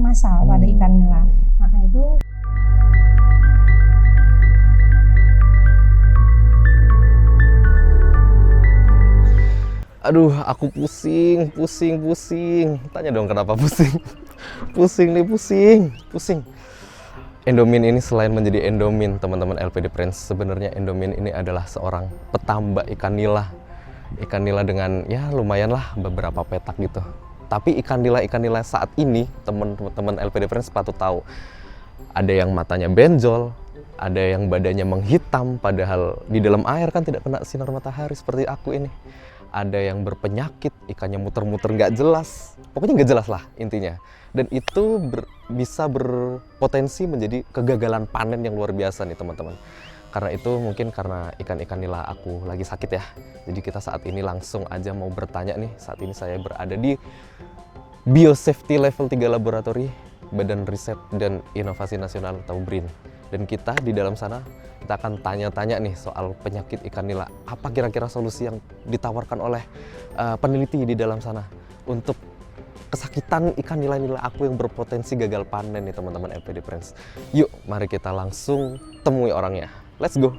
massal pada ikan nila. Maka itu Aduh, aku pusing. Tanya dong kenapa pusing? Pusing. Endomin ini selain menjadi endomin, teman-teman LPD Friends, sebenarnya endomin ini adalah seorang petambak ikan nila. Ikan nila dengan ya lumayan lah beberapa petak gitu. Tapi ikan nila saat ini, teman-teman LPD Friends patut tahu. Ada yang matanya benjol, ada yang badannya menghitam, padahal di dalam air kan tidak kena sinar matahari seperti aku ini. Ada yang berpenyakit, ikannya muter-muter nggak jelas, pokoknya nggak jelas lah intinya. Dan itu bisa berpotensi menjadi kegagalan panen yang luar biasa nih teman-teman. Karena itu mungkin karena ikan-ikan nila aku lagi sakit ya. Jadi kita saat ini langsung aja mau bertanya nih. Saat ini saya berada di Biosafety Level 3 Laboratory Badan Riset dan Inovasi Nasional atau BRIN. Dan kita di dalam sana, kita akan tanya-tanya nih soal penyakit ikan nila. Apa kira-kira solusi yang ditawarkan oleh peneliti di dalam sana untuk kesakitan ikan nila aku yang berpotensi gagal panen nih teman-teman LPD Friends. Yuk, mari kita langsung temui orangnya. Let's go!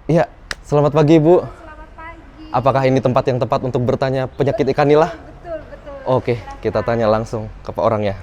Iya, selamat pagi Bu. selamat pagi. Apakah ini tempat yang tepat untuk bertanya penyakit ikan nila? Betul. Oke, kita tanya langsung ke orangnya.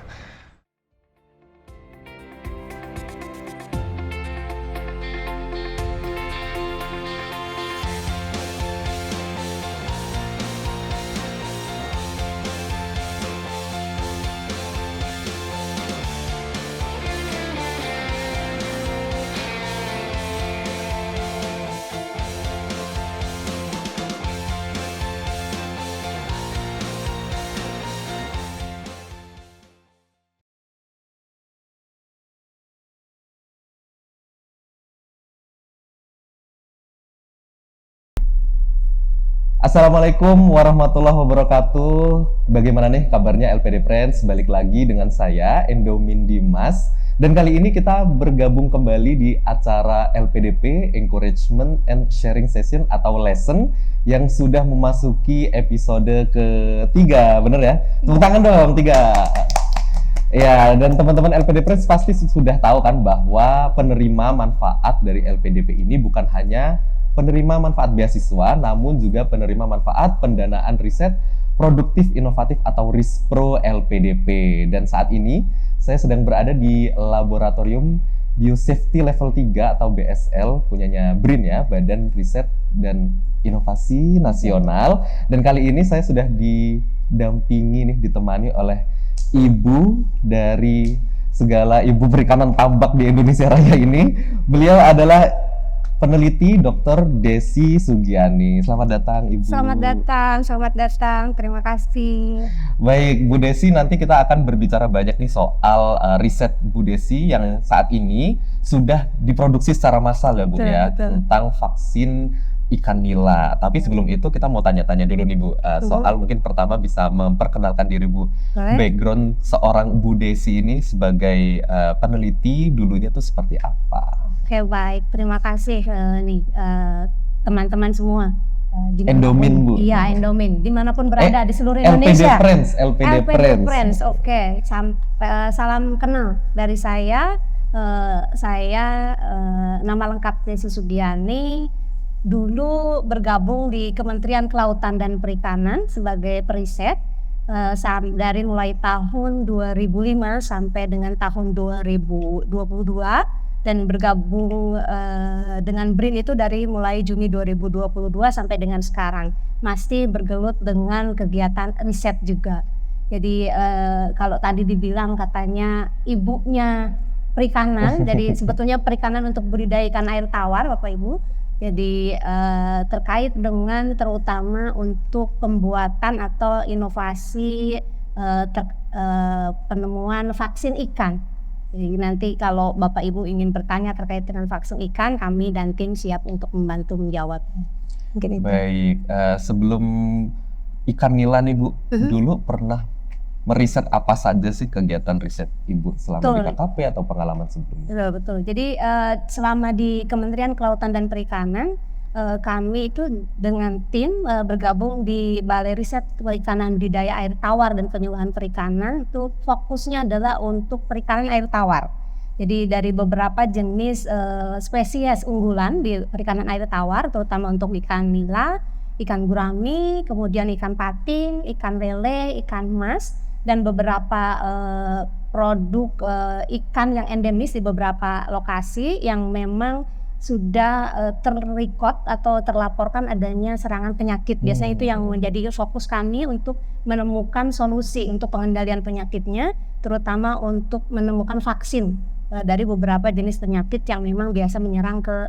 Assalamualaikum warahmatullahi wabarakatuh. Bagaimana nih kabarnya LPD Friends? Balik lagi dengan saya, Endomin Dimas. Dan kali ini kita bergabung kembali di acara LPDP, Encouragement and Sharing Session atau Lesson yang sudah memasuki episode ketiga, bener ya? Tepuk tangan dong, 3. Ya, dan teman-teman LPD Friends pasti sudah tahu kan bahwa penerima manfaat dari LPDP ini bukan hanya penerima manfaat beasiswa, namun juga penerima manfaat pendanaan riset produktif inovatif atau RISPRO LPDP. Dan saat ini saya sedang berada di Laboratorium Biosafety Level 3 atau BSL punyanya BRIN ya, Badan Riset dan Inovasi Nasional. Dan kali ini saya sudah didampingi nih, ditemani oleh ibu dari segala ibu perikanan tambak di Indonesia Raya ini. Beliau adalah peneliti Dr. Desi Sugiani. Selamat datang Ibu. Selamat datang. Terima kasih. Baik, Bu Desi, nanti kita akan berbicara banyak nih soal riset Bu Desi yang saat ini sudah diproduksi secara massal ya Bu Betul, ya, betul. tentang vaksin ikan nila. Tapi sebelum itu kita mau tanya-tanya dulu nih Bu, soal mungkin pertama bisa memperkenalkan diri Bu. Boleh? Background seorang Bu Desi ini sebagai peneliti dulunya tuh seperti apa? Oke, baik. Terima kasih teman-teman semua. Dimanapun- Endomin, Bu. Iya, Endomin. Dimanapun berada di seluruh LPD Indonesia. LPD Friends. Oke. Salam kenal dari saya. Nama lengkap Desi Sugiani. Dulu bergabung di Kementerian Kelautan dan Perikanan sebagai periset dari mulai tahun 2005 sampai dengan tahun 2022. Dan bergabung dengan BRIN itu dari mulai Juni 2022 sampai dengan sekarang. Masih bergelut dengan kegiatan riset juga. Jadi kalau tadi dibilang katanya ibunya perikanan, jadi sebetulnya perikanan untuk budidaya ikan air tawar Bapak Ibu. Jadi terkait dengan terutama untuk pembuatan atau inovasi penemuan vaksin ikan. Jadi nanti kalau Bapak Ibu ingin bertanya terkait dengan vaksin ikan, kami dan tim siap untuk membantu menjawab. Mungkin itu. Baik, sebelum ikan nila nih Bu, dulu pernah meriset apa saja sih kegiatan riset Ibu selama di Betul. KKP atau pengalaman sebelumnya? Betul. Jadi selama di Kementerian Kelautan dan Perikanan, kami itu dengan tim bergabung di Balai Riset Perikanan Budidaya Air Tawar dan Penyuluhan Perikanan. Itu fokusnya adalah untuk perikanan air tawar. Jadi dari beberapa jenis spesies unggulan di perikanan air tawar, terutama untuk ikan nila, ikan gurami, kemudian ikan pating, ikan lele, ikan mas, dan beberapa produk ikan yang endemis di beberapa lokasi yang memang sudah terrecord atau terlaporkan adanya serangan penyakit. Biasanya itu yang menjadi fokus kami untuk menemukan solusi untuk pengendalian penyakitnya, terutama untuk menemukan vaksin dari beberapa jenis penyakit yang memang biasa menyerang ke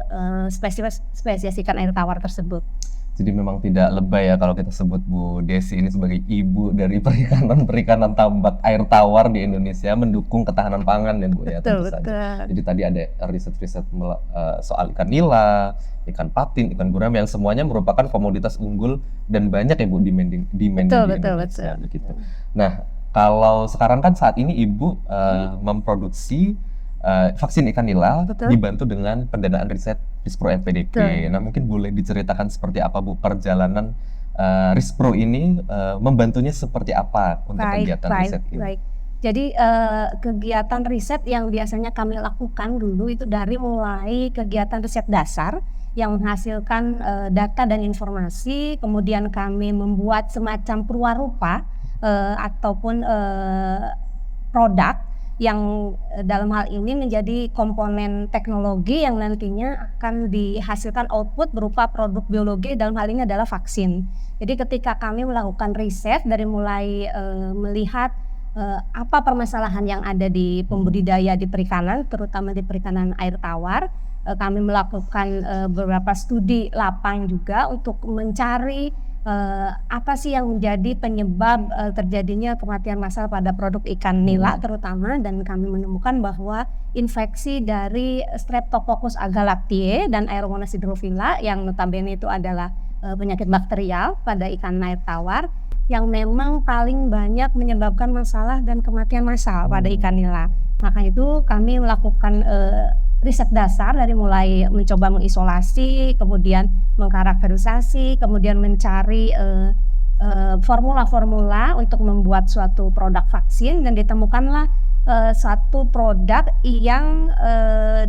spesies ikan air tawar tersebut. Jadi memang tidak lebay ya kalau kita sebut Bu Desi ini sebagai ibu dari perikanan tambak air tawar di Indonesia, mendukung ketahanan pangan ya Bu ya. Betul. Jadi tadi ada riset-riset soal ikan nila, ikan patin, ikan gurami yang semuanya merupakan komoditas unggul dan banyak ya Bu demanding di Indonesia. Begitu. Nah, kalau sekarang kan saat ini Ibu memproduksi vaksin ikan nila dibantu dengan pendanaan riset Rispro LPDP. Nah, mungkin boleh diceritakan seperti apa Bu perjalanan Rispro ini, membantunya seperti apa untuk kegiatan riset ini? Baik. Jadi kegiatan riset yang biasanya kami lakukan dulu itu dari mulai kegiatan riset dasar yang menghasilkan data dan informasi, kemudian kami membuat semacam perwarupa ataupun produk yang dalam hal ini menjadi komponen teknologi yang nantinya akan dihasilkan output berupa produk biologi, dalam hal ini adalah vaksin. Jadi ketika kami melakukan riset dari mulai melihat apa permasalahan yang ada di pembudidaya di perikanan, terutama di perikanan air tawar, kami melakukan beberapa studi lapang juga untuk mencari apa sih yang menjadi penyebab terjadinya kematian massal pada produk ikan nila terutama, dan kami menemukan bahwa infeksi dari Streptococcus agalactiae dan Aeromonas hydrophila yang notabene itu adalah penyakit bakterial pada ikan air tawar yang memang paling banyak menyebabkan masalah dan kematian massal pada ikan nila. Maka itu kami melakukan riset dasar dari mulai mencoba mengisolasi, kemudian mengkarakterisasi, kemudian mencari formula-formula untuk membuat suatu produk vaksin, dan ditemukanlah satu produk yang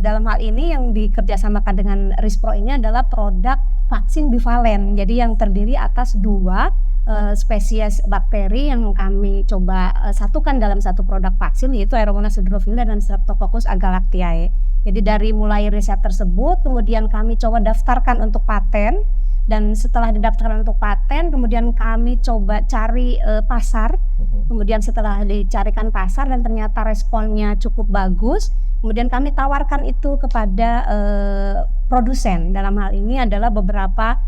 dalam hal ini yang dikerjasamakan dengan Rispro ini adalah produk vaksin bivalen. Jadi yang terdiri atas dua spesies bakteri yang kami coba satukan dalam satu produk vaksin, yaitu Aeromonas hydrophila dan Streptococcus agalactiae. Jadi dari mulai riset tersebut kemudian kami coba daftarkan untuk paten, dan setelah didaftarkan untuk paten kemudian kami coba cari pasar. Kemudian setelah dicarikan pasar dan ternyata responnya cukup bagus, kemudian kami tawarkan itu kepada produsen. Dalam hal ini adalah beberapa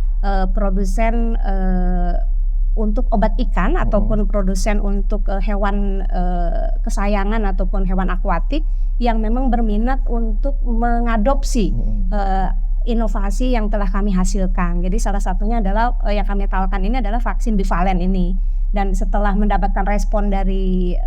produsen untuk obat ikan ataupun produsen untuk hewan kesayangan ataupun hewan akuatik yang memang berminat untuk mengadopsi inovasi yang telah kami hasilkan. Jadi salah satunya adalah yang kami tawarkan ini adalah vaksin bivalen ini. Dan setelah mendapatkan respon dari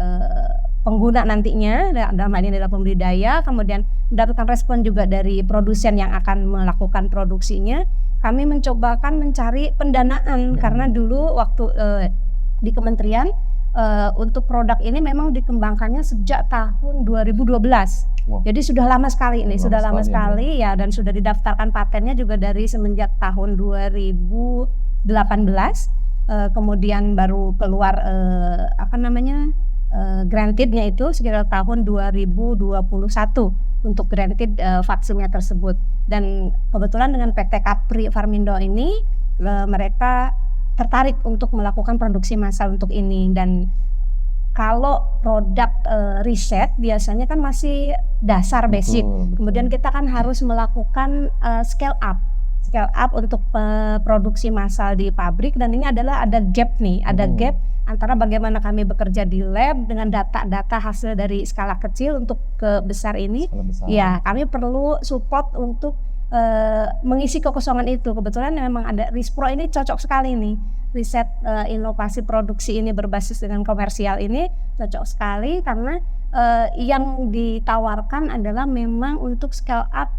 pengguna nantinya, dalam hal ini adalah pembudidaya, kemudian mendapatkan respon juga dari produsen yang akan melakukan produksinya, kami mencobakan mencari pendanaan karena dulu waktu di kementerian untuk produk ini memang dikembangkannya sejak tahun 2012. Jadi sudah lama sekali ini, sudah lama sekali ya, dan sudah didaftarkan patennya juga dari semenjak tahun 2018. Kemudian baru keluar grantednya itu sekitar tahun 2021 untuk granted vaksinnya tersebut. Dan kebetulan dengan PT Capri Farmindo ini mereka tertarik untuk melakukan produksi massal untuk ini. Dan kalau produk riset biasanya kan masih dasar basic. Kemudian kita kan harus melakukan scale up untuk produksi massal di pabrik, dan ini adalah ada gap nih, ada gap antara bagaimana kami bekerja di lab dengan data-data hasil dari skala kecil untuk ke besar ini. Ya, kami perlu support untuk mengisi kekosongan itu. Kebetulan memang ada Rispro ini cocok sekali nih, riset inovasi produksi ini berbasis dengan komersial ini cocok sekali karena yang ditawarkan adalah memang untuk scale up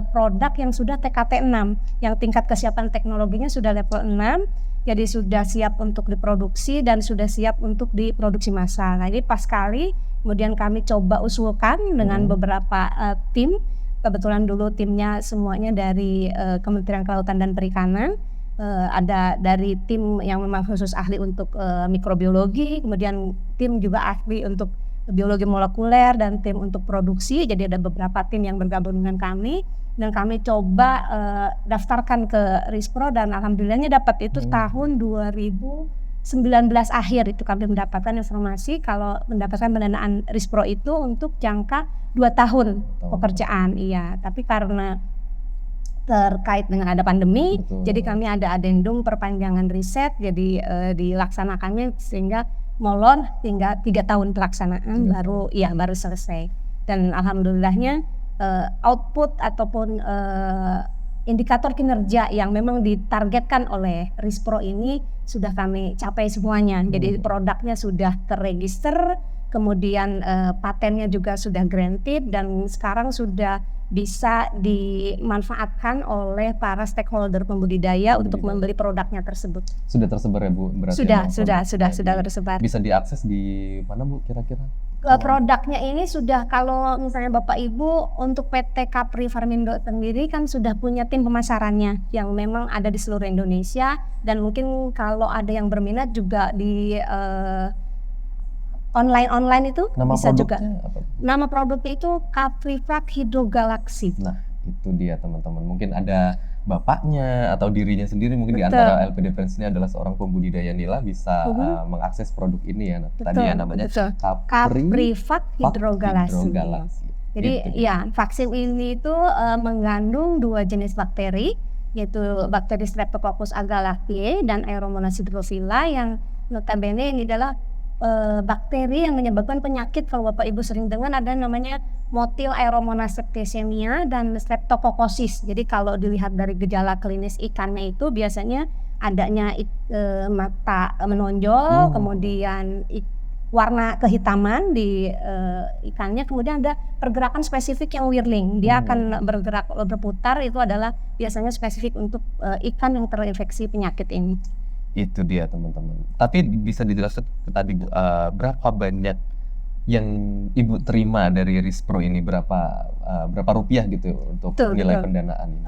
produk yang sudah TKT 6, yang tingkat kesiapan teknologinya sudah level 6, jadi sudah siap untuk diproduksi dan sudah siap untuk diproduksi massal. Nah ini pas kali kemudian kami coba usulkan dengan beberapa tim. Kebetulan dulu timnya semuanya dari Kementerian Kelautan dan Perikanan, ada dari tim yang memang khusus ahli untuk mikrobiologi, kemudian tim juga ahli untuk biologi molekuler dan tim untuk produksi. Jadi ada beberapa tim yang bergabung dengan kami dan kami coba daftarkan ke Rispro dan alhamdulillahnya dapat itu tahun 2019 akhir itu kami mendapatkan informasi kalau mendapatkan pendanaan Rispro itu untuk jangka 2 tahun pekerjaan. Iya, tapi karena terkait dengan ada pandemi, jadi kami ada adendum perpanjangan riset, jadi dilaksanakannya sehingga molor hingga 3 tahun pelaksanaan baru selesai. Dan alhamdulillahnya output ataupun indikator kinerja yang memang ditargetkan oleh Rispro ini sudah kami capai semuanya. Jadi produknya sudah terregister, kemudian patennya juga sudah granted dan sekarang sudah bisa dimanfaatkan oleh para stakeholder pembudidaya untuk membeli produknya tersebut. Sudah tersebar ya Bu? Berarti sudah tersebar. Bisa diakses di mana Bu kira-kira? Produknya ini sudah, kalau misalnya Bapak Ibu untuk PT Capri Farmindo sendiri kan sudah punya tim pemasarannya yang memang ada di seluruh Indonesia, dan mungkin kalau ada yang berminat juga di online itu nama bisa juga. Apa? Nama produknya itu Caprivac Hydro Galaxy. Nah itu dia teman-teman, mungkin ada bapaknya atau dirinya sendiri mungkin di antara LPD Friends ini adalah seorang pembudidaya nila bisa mengakses produk ini ya. Tadi ya namanya Caprivac Hydro Galaxy. Jadi ya vaksin ini itu mengandung 2 jenis bakteri, yaitu bakteri Streptococcus agalactiae dan Aeromonas hydrophila, yang notabene ini adalah bakteri yang menyebabkan penyakit. Kalau Bapak Ibu sering dengar ada namanya motil Aeromonas septicemia dan streptokokkosis. Jadi kalau dilihat dari gejala klinis ikannya itu biasanya adanya mata menonjol, kemudian warna kehitaman di ikannya, kemudian ada pergerakan spesifik yang whirling. Dia akan bergerak berputar, itu adalah biasanya spesifik untuk ikan yang terinfeksi penyakit ini. Itu dia teman-teman. Tapi bisa dijelaskan tadi Bu, berapa banyak yang Ibu terima dari Rispro ini, berapa rupiah gitu untuk nilai pendanaan ini?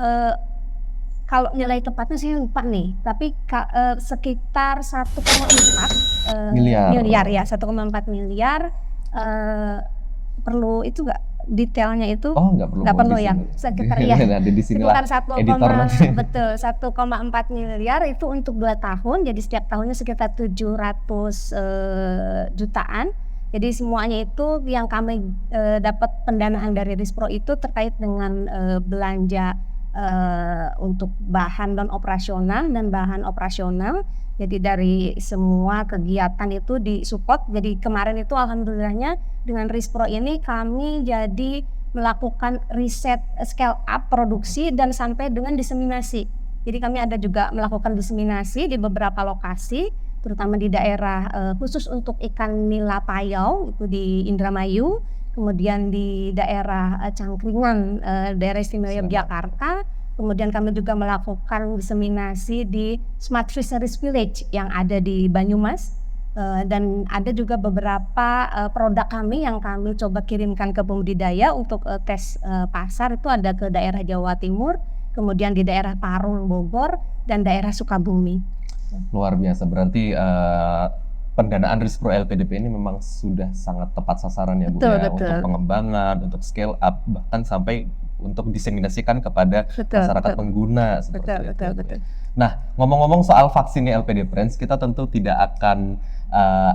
Kalau nilai tepatnya saya lupa nih, tapi sekitar 1,4 miliar ya, 1,4 miliar. Perlu itu nggak detailnya itu? Oh nggak perlu ya, sekitar ya sekitar 1,4 miliar itu untuk 2 tahun, jadi setiap tahunnya sekitar 700 jutaan. Jadi semuanya itu yang kami dapat pendanaan dari Rispro itu terkait dengan belanja untuk bahan non operasional dan bahan operasional. Jadi dari semua kegiatan itu disupport. Jadi kemarin itu alhamdulillahnya dengan Rispro ini kami jadi melakukan riset scale up produksi dan sampai dengan diseminasi. Jadi kami ada juga melakukan diseminasi di beberapa lokasi, terutama di daerah khusus untuk ikan nila payau itu di Indramayu, kemudian di daerah Cangkringan, daerah istimewa Yogyakarta. Kemudian kami juga melakukan diseminasi di Smart Fisheries Village yang ada di Banyumas, dan ada juga beberapa produk kami yang kami coba kirimkan ke pembudidaya untuk tes pasar. Itu ada ke daerah Jawa Timur, kemudian di daerah Parung Bogor dan daerah Sukabumi. Luar biasa, berarti pendanaan Rispro LPDP ini memang sudah sangat tepat sasaran ya Bu, betul. Untuk pengembangan, untuk scale up, bahkan sampai untuk diseminasikan kepada masyarakat pengguna seperti itu. Betul. Nah, ngomong-ngomong soal vaksinnya LPD Friends, kita tentu tidak akan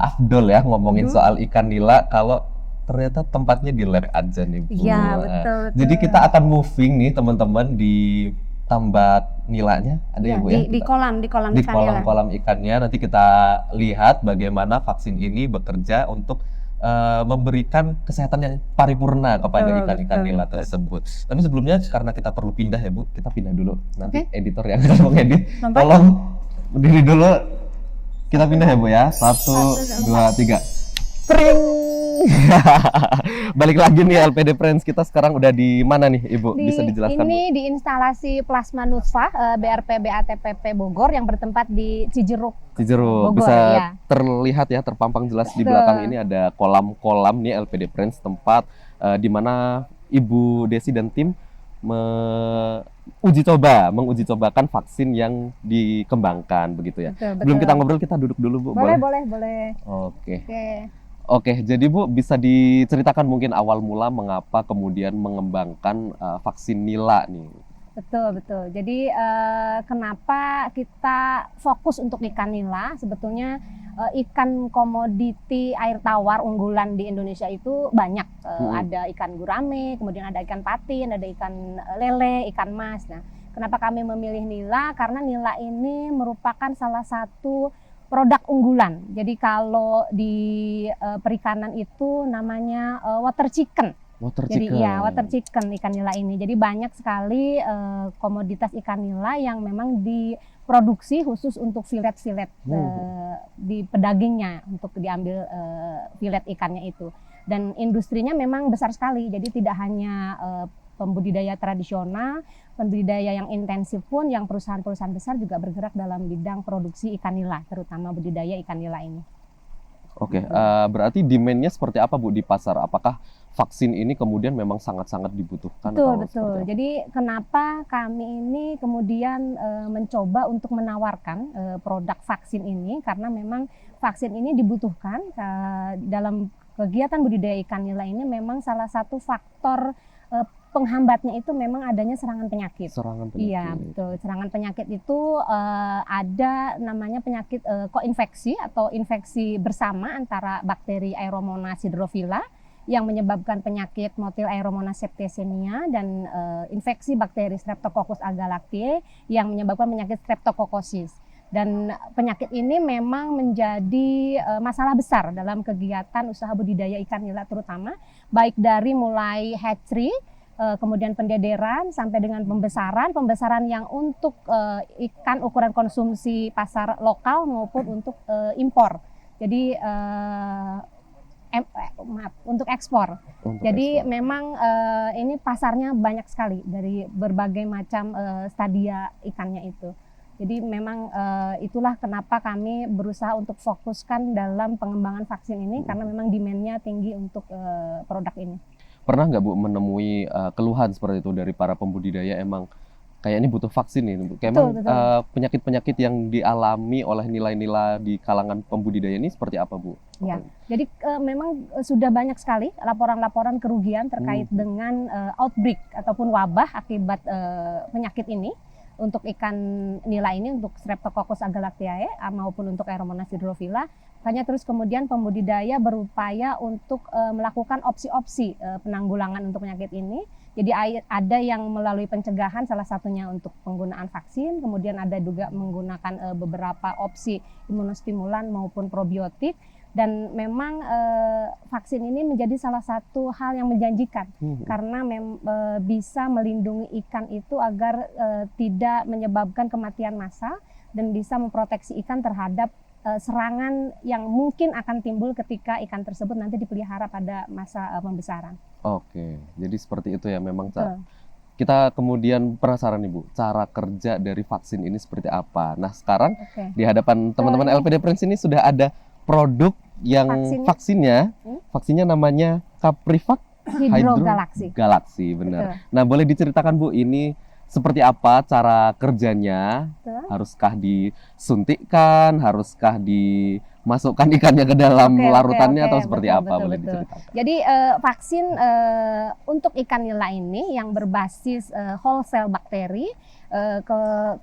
afdol ya ngomongin soal ikan nila kalau ternyata tempatnya di lab aja nih Bu. Iya, betul. Jadi kita akan moving nih teman-teman di tambak nilanya, ada ya Bu ya? Di kolam kolam ikannya. Nanti kita lihat bagaimana vaksin ini bekerja untuk memberikan kesehatan yang paripurna kepada ikan-ikan nila tersebut. Tapi sebelumnya karena kita perlu pindah ya Bu, kita pindah dulu. Nanti editor yang akan mengedit, tolong berdiri dulu. Kita pindah ya Bu ya, 1, 2, 3. Pring. Balik lagi nih LPD Friends, kita sekarang udah di mana nih Ibu? Bisa dijelaskan Ini Bu? di instalasi Plasma Nutfah BRP BATPP Bogor yang bertempat di Cijeruk. Cijeruk. Bogor, Bisa ya. terlihat ya, terpampang jelas di Betul. belakang ini ada kolam-kolam nih LPD Friends, tempat di mana Ibu Desi dan tim menguji cobakan vaksin yang dikembangkan begitu ya. Betul, Belum betul. kita ngobrol, kita duduk dulu Bu. Boleh. Oke. Oke. Oke, jadi Bu bisa diceritakan mungkin awal mula mengapa kemudian mengembangkan vaksin nila nih? Betul. Jadi kenapa kita fokus untuk ikan nila? Sebetulnya ikan komoditi air tawar unggulan di Indonesia itu banyak. Ada ikan gurame, kemudian ada ikan patin, ada ikan lele, ikan mas. Nah, kenapa kami memilih nila? Karena nila ini merupakan salah satu produk unggulan. Jadi kalau di perikanan itu namanya water chicken. Jadi iya, water chicken ikan nila ini. Jadi banyak sekali komoditas ikan nila yang memang diproduksi khusus untuk filet-filet di pedagingnya untuk diambil filet ikannya itu. Dan industrinya memang besar sekali. Jadi tidak hanya pembudidaya tradisional, pembudidaya yang intensif pun, yang perusahaan-perusahaan besar juga bergerak dalam bidang produksi ikan nila, terutama budidaya ikan nila ini. Oke, berarti demand-nya seperti apa Bu di pasar? Apakah vaksin ini kemudian memang sangat-sangat dibutuhkan? Betul. Jadi kenapa kami ini kemudian mencoba untuk menawarkan produk vaksin ini? Karena memang vaksin ini dibutuhkan dalam kegiatan budidaya ikan nila ini. Memang salah satu faktor penghambatnya itu memang adanya serangan penyakit. Iya, betul. Serangan penyakit itu ada namanya penyakit koinfeksi atau infeksi bersama antara bakteri Aeromonas hydrophila yang menyebabkan penyakit motil Aeromonas septicemia dan infeksi bakteri Streptococcus agalactiae yang menyebabkan penyakit streptokokosis. Dan penyakit ini memang menjadi masalah besar dalam kegiatan usaha budidaya ikan nila, terutama baik dari mulai hatchery, kemudian pendederan sampai dengan pembesaran yang untuk ikan ukuran konsumsi pasar lokal maupun untuk impor. Jadi untuk ekspor. Jadi memang ini pasarnya banyak sekali dari berbagai macam stadia ikannya itu. Jadi memang itulah kenapa kami berusaha untuk fokuskan dalam pengembangan vaksin ini, karena memang demand-nya tinggi untuk produk ini. Pernah nggak Bu menemui keluhan seperti itu dari para pembudidaya, emang kayak ini butuh vaksin nih? Kayak penyakit-penyakit yang dialami oleh nila-nila di kalangan pembudidaya ini seperti apa Bu? Ya, jadi memang sudah banyak sekali laporan-laporan kerugian terkait dengan outbreak ataupun wabah akibat penyakit ini untuk ikan nila ini, untuk Streptococcus agalactiae maupun untuk Aeromonas hydrophila. Makanya terus kemudian pembudidaya berupaya untuk melakukan opsi-opsi penanggulangan untuk penyakit ini. Jadi ada yang melalui pencegahan, salah satunya untuk penggunaan vaksin, kemudian ada juga menggunakan beberapa opsi imunostimulan maupun probiotik. Dan memang vaksin ini menjadi salah satu hal yang menjanjikan karena bisa melindungi ikan itu agar tidak menyebabkan kematian massal dan bisa memproteksi ikan terhadap serangan yang mungkin akan timbul ketika ikan tersebut nanti dipelihara pada masa pembesaran. Oke, jadi seperti itu ya memang. Kita kemudian penasaran nih Bu, cara kerja dari vaksin ini seperti apa? Nah sekarang di hadapan teman-teman LPD Friends ini sudah ada produk yang vaksinnya namanya Caprivac Hydrogalaxy, benar. Nah boleh diceritakan Bu, ini seperti apa cara kerjanya? Haruskah disuntikkan? Haruskah dimasukkan ikannya ke dalam larutannya atau seperti apa? Boleh diceritakan. Jadi vaksin untuk ikan nila ini yang berbasis whole cell bakteri,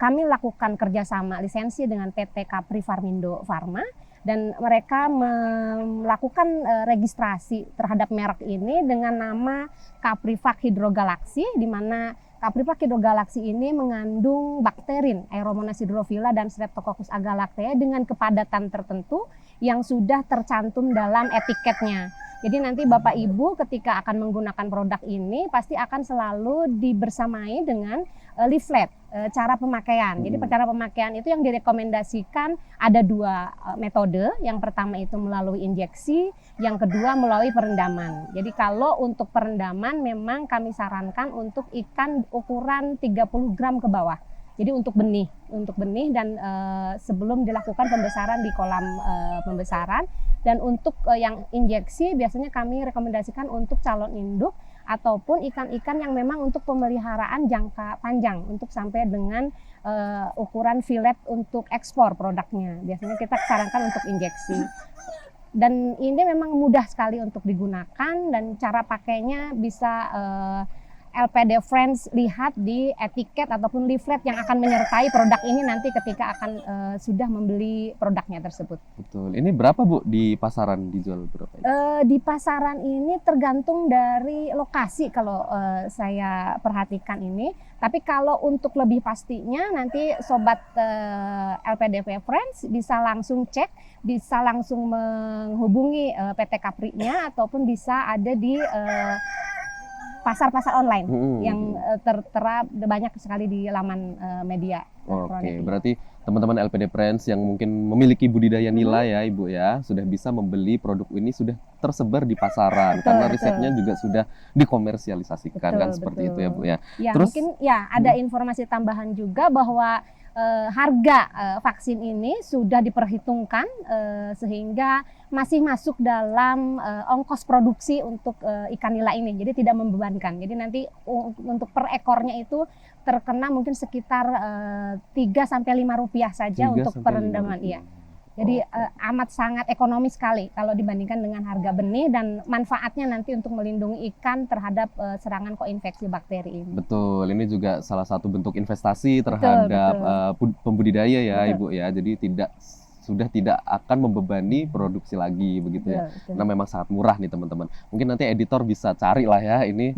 kami lakukan kerjasama lisensi dengan PT Capri Farmindo Pharma. Dan mereka melakukan registrasi terhadap merek ini dengan nama Caprivac Hydrogalaxy, di mana Caprivac Hydrogalaxy ini mengandung bakterin Aeromonas hydrophila dan Streptococcus agalactiae dengan kepadatan tertentu yang sudah tercantum dalam etiketnya. Jadi nanti Bapak Ibu ketika akan menggunakan produk ini pasti akan selalu dibersamai dengan leaflet cara pemakaian. Jadi cara pemakaian itu yang direkomendasikan ada 2 metode. Yang pertama itu melalui injeksi, yang kedua melalui perendaman. Jadi kalau untuk perendaman memang kami sarankan untuk ikan ukuran 30 gram ke bawah. Jadi untuk benih dan sebelum dilakukan pembesaran di kolam pembesaran. Dan untuk yang injeksi biasanya kami rekomendasikan untuk calon induk ataupun ikan-ikan yang memang untuk pemeliharaan jangka panjang untuk sampai dengan ukuran fillet untuk ekspor produknya. Biasanya kita sarankan untuk injeksi. Dan ini memang mudah sekali untuk digunakan dan cara pakainya bisa LPD Friends lihat di etiket ataupun leaflet yang akan menyertai produk ini nanti ketika akan sudah membeli produknya tersebut. Betul. Ini berapa Bu di pasaran dijual berapa? Di pasaran ini tergantung dari lokasi kalau saya perhatikan ini. Tapi kalau untuk lebih pastinya nanti sobat LPDP Friends bisa langsung cek, bisa langsung menghubungi PT Capri-nya ataupun bisa ada di pasar-pasar online yang tertera banyak sekali di laman media. Oke, berarti teman-teman LPD Friends yang mungkin memiliki budidaya nila ya Ibu ya, sudah bisa membeli produk ini sudah tersebar di pasaran karena risetnya juga sudah dikomersialisasikan seperti itu ya Bu ya. Ya, terus mungkin ya ada informasi tambahan juga bahwa harga vaksin ini sudah diperhitungkan sehingga masih masuk dalam ongkos produksi untuk ikan nila ini, jadi tidak membebankan. Jadi nanti untuk per ekornya itu terkena mungkin sekitar 3-5 rupiah saja untuk perendaman. Iya. Jadi amat sangat ekonomis sekali kalau dibandingkan dengan harga benih dan manfaatnya nanti untuk melindungi ikan terhadap serangan koinfeksi bakteri ini. Betul, ini juga salah satu bentuk investasi terhadap pembudidaya ya Ibu ya. Jadi sudah tidak akan membebani produksi lagi begitu ya. Karena memang sangat murah nih teman-teman. Mungkin nanti editor bisa cari lah ya ini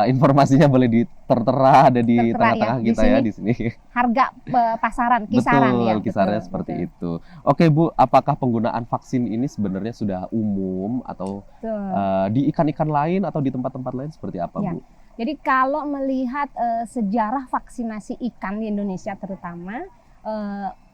informasinya boleh tertera ada di tengah-tengah kita ya di sini. Harga pasaran kisaran. Betul, kisarannya seperti itu. Oke Bu, apakah penggunaan vaksin ini sebenarnya sudah umum atau di ikan-ikan lain atau di tempat-tempat lain seperti apa Bu? Jadi kalau melihat sejarah vaksinasi ikan di Indonesia terutama,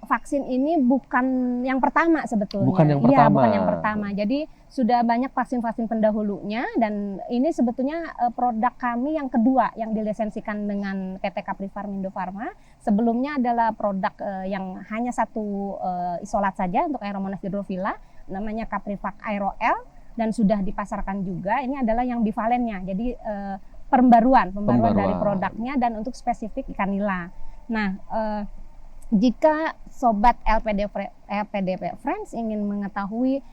vaksin ini bukan yang pertama sebetulnya. Bukan yang pertama. Iya, bukan yang pertama. Jadi sudah banyak vaksin-vaksin pendahulunya dan ini sebetulnya produk kami yang kedua yang dilisensikan dengan PT Capri Farm Indofarma. Sebelumnya adalah produk yang hanya satu isolat saja untuk Aeromonas hydrophila, namanya Caprivac Aero L dan sudah dipasarkan juga. Ini adalah yang bivalennya. Jadi pembaruan dari produknya dan untuk spesifik ikan nila. Nah, jika sobat LPDP Friends ingin mengetahui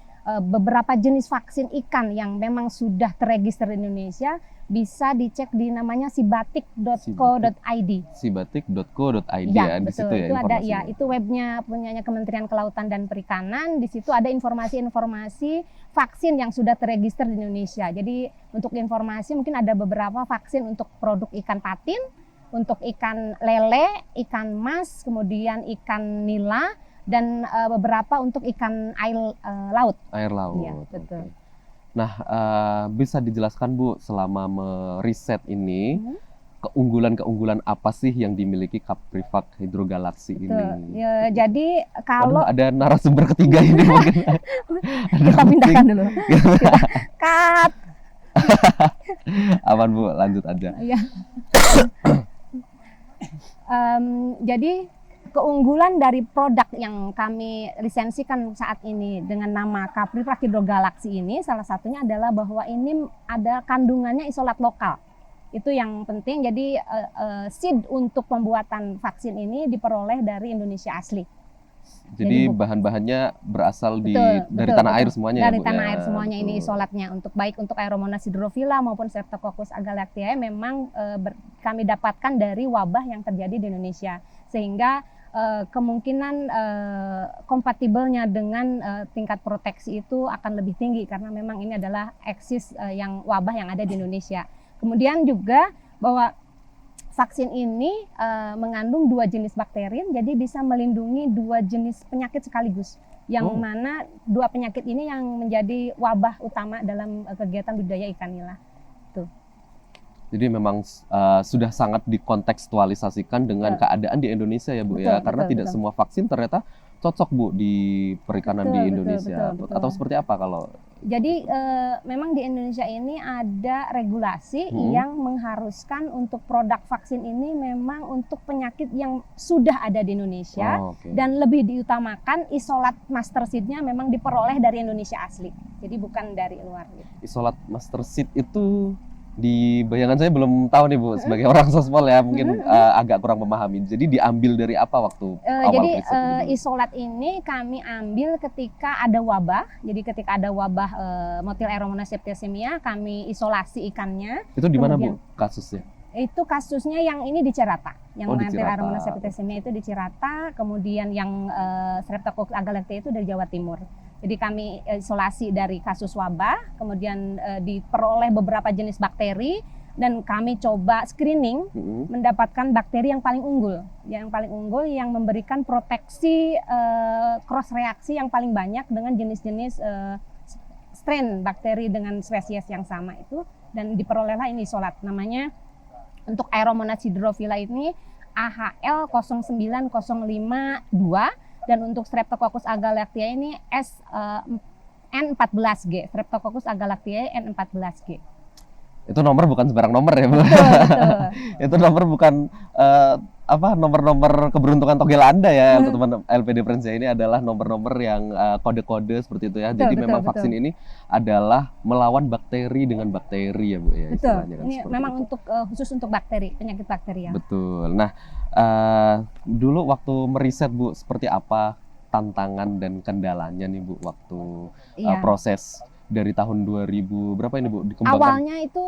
beberapa jenis vaksin ikan yang memang sudah terregister di Indonesia, bisa dicek di namanya sibatik.co.id. Sibatik.co.id ya, di situ ya itu ada ya, itu webnya punyanya Kementerian Kelautan dan Perikanan. Di situ ada informasi-informasi vaksin yang sudah terregister di Indonesia. Jadi untuk informasi mungkin ada beberapa vaksin untuk produk ikan patin, untuk ikan lele, ikan mas, kemudian ikan nila, dan beberapa untuk ikan air laut. Air laut. Ya, betul. Okay. Nah, bisa dijelaskan Bu, selama meriset ini, keunggulan-keunggulan apa sih yang dimiliki Caprivac Hydro Galaxy ini? Ya, jadi kalau ada narasumber ketiga ini mungkin. Kita pindahkan dulu. Cut. Aman Bu, lanjut aja. Ya. Jadi keunggulan dari produk yang kami lisensikan saat ini dengan nama Caprivac Hydro Galaxy ini salah satunya adalah bahwa ini ada kandungannya isolat lokal. Itu yang penting. Jadi seed untuk pembuatan vaksin ini diperoleh dari Indonesia asli. Jadi bahan-bahannya berasal dari tanah air semuanya dari ya Bu? Tanah air semuanya ini isolatnya untuk baik untuk Aeromonas hydrophila maupun Streptococcus agalactiae memang kami dapatkan dari wabah yang terjadi di Indonesia, sehingga kemungkinan kompatibelnya dengan tingkat proteksi itu akan lebih tinggi karena memang ini adalah eksis yang wabah yang ada di Indonesia. Kemudian juga bahwa vaksin ini mengandung 2 jenis bakteri, jadi bisa melindungi 2 jenis penyakit sekaligus. Yang mana 2 penyakit ini yang menjadi wabah utama dalam kegiatan budidaya ikan nila. Tuh. Jadi memang sudah sangat dikontekstualisasikan dengan keadaan di Indonesia ya Bu ya, Betul, karena betul, tidak betul. semua vaksin ternyata cocok Bu di perikanan di Betul, betul, Indonesia. betul, betul. Atau seperti apa kalau Jadi memang di Indonesia ini ada regulasi yang mengharuskan untuk produk vaksin ini memang untuk penyakit yang sudah ada di Indonesia Oh, oke. dan lebih diutamakan isolat master seed-nya memang diperoleh dari Indonesia asli. Jadi bukan dari luar gitu. Isolat master seed itu di bayangan saya belum tahu nih Bu, sebagai orang sospol ya mungkin agak kurang memahami. Jadi diambil dari apa waktu awal Jadi riset itu dulu? isolat ini kami ambil ketika ada wabah. Jadi ketika ada wabah Motil Aeromonas septicemia, kami isolasi ikannya. Itu di mana Bu kemudian- kasusnya? Itu kasusnya yang ini di Cirata, yang Oh, di Motil Cirata. Aeromonas septicemia itu di Cirata, kemudian yang Streptococcus agalactiae itu dari Jawa Timur. Jadi kami isolasi dari kasus wabah, kemudian diperoleh beberapa jenis bakteri dan kami coba screening mendapatkan bakteri yang paling unggul, yang memberikan proteksi cross reaksi yang paling banyak dengan jenis-jenis strain bakteri dengan spesies yang sama itu, dan diperolehlah ini isolat namanya. Untuk Aeromonas hydrophila ini AHL 09052 dan untuk Streptococcus agalactiae ini N14G, Streptococcus agalactiae N14G. Itu nomor bukan sembarang nomor ya Bu. Betul, betul. Itu nomor bukan nomor-nomor keberuntungan togel Anda ya teman-teman LPD Prensia. Ini adalah nomor-nomor yang kode-kode seperti itu ya. Betul, Jadi betul, memang betul. vaksin ini adalah melawan bakteri dengan bakteri ya Bu ya. Betul. Istilahnya kan Ini seperti memang itu. untuk khusus untuk bakteri, penyakit bakteri ya. Betul. Nah, dulu waktu meriset Bu, seperti apa tantangan dan kendalanya nih Bu waktu Iya. proses dari tahun 2000 berapa ini Bu dikembangkan? Awalnya itu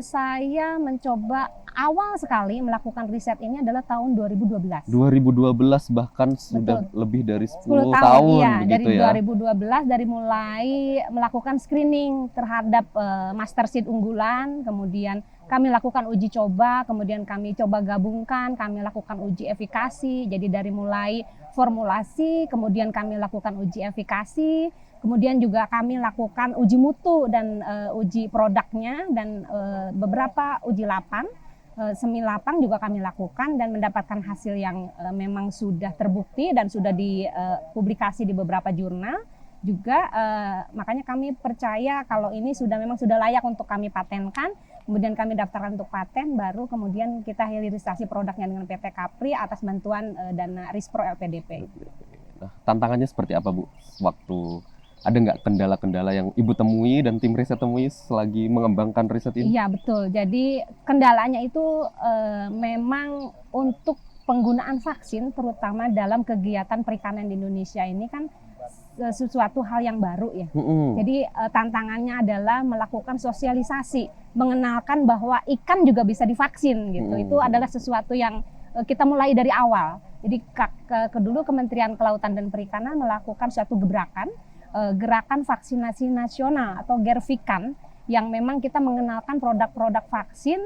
saya mencoba awal sekali melakukan riset ini adalah tahun 2012. 2012 bahkan sudah Betul. lebih dari 10 10 tahun iya, dari begitu ya. 2012 dari mulai melakukan screening terhadap master seed unggulan, kemudian kami lakukan uji coba, kemudian kami coba gabungkan, kami lakukan uji efikasi. Jadi dari mulai formulasi, kemudian kami lakukan uji efikasi, kemudian juga kami lakukan uji mutu dan uji produknya dan beberapa uji lapang. Semi lapang juga kami lakukan dan mendapatkan hasil yang memang sudah terbukti dan sudah dipublikasi di beberapa jurnal juga, makanya kami percaya kalau ini memang sudah layak untuk kami patenkan, kemudian kami daftarkan untuk paten, baru kemudian kita hilirisasi produknya dengan PT Capri atas bantuan dana Rispro LPDP. Nah, tantangannya seperti apa Bu? Waktu ada nggak kendala-kendala yang Ibu temui dan tim riset temui selagi mengembangkan riset ini? Iya betul, jadi kendalanya itu memang untuk penggunaan vaksin terutama dalam kegiatan perikanan di Indonesia ini kan sesuatu hal yang baru ya. Jadi tantangannya adalah melakukan sosialisasi, mengenalkan bahwa ikan juga bisa divaksin gitu. Itu adalah sesuatu yang kita mulai dari awal. Jadi dulu Kementerian Kelautan dan Perikanan melakukan suatu gerakan vaksinasi nasional atau Gervikan, yang memang kita mengenalkan produk-produk vaksin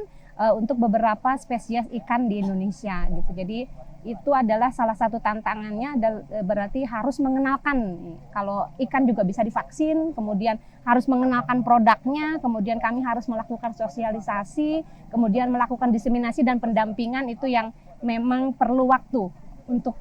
untuk beberapa spesies ikan di Indonesia gitu. Jadi itu adalah salah satu tantangannya, berarti harus mengenalkan kalau ikan juga bisa divaksin, kemudian harus mengenalkan produknya, kemudian kami harus melakukan sosialisasi, kemudian melakukan diseminasi dan pendampingan itu yang memang perlu waktu. Untuk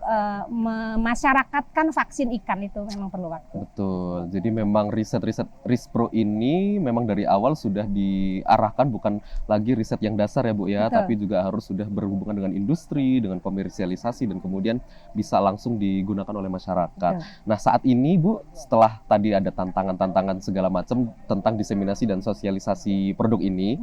memasyarakatkan vaksin ikan itu memang perlu waktu. Betul. Jadi memang riset-riset Rispro ini memang dari awal sudah diarahkan bukan lagi riset yang dasar ya Bu ya, Betul. tapi juga harus sudah berhubungan dengan industri, dengan komersialisasi dan kemudian bisa langsung digunakan oleh masyarakat. Betul. Nah, saat ini Bu, setelah tadi ada tantangan-tantangan segala macam tentang diseminasi dan sosialisasi produk ini,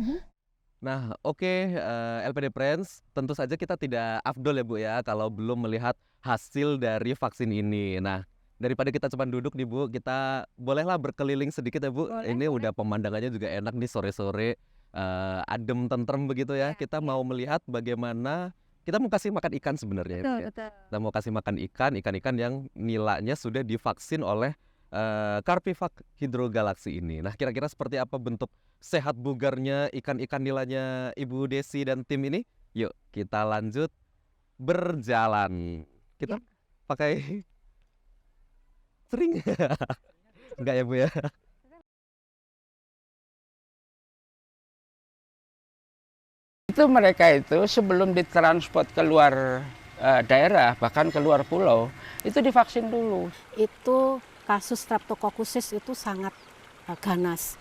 nah, oke, LPD Friends, tentu saja kita tidak afdol ya Bu ya kalau belum melihat hasil dari vaksin ini. Nah, daripada kita cuma duduk nih Bu, kita bolehlah berkeliling sedikit ya Bu. Boleh, Ini boleh. udah pemandangannya juga enak nih sore-sore, adem tentrem begitu ya. Kita mau melihat bagaimana kita mau kasih makan ikan sebenarnya. Betul, ya. betul. Kita mau kasih makan ikan yang nilainya sudah divaksin oleh Carpivac Hydrogalaxy ini. Nah, kira-kira seperti apa bentuk sehat bugarnya ikan-ikan nilainya Ibu Desi dan tim ini? Yuk, kita lanjut berjalan. Kita pakai sering enggak ya Bu ya? Itu mereka itu sebelum ditransport keluar daerah, bahkan keluar pulau, itu divaksin dulu. Itu kasus Streptococcus itu sangat ganas.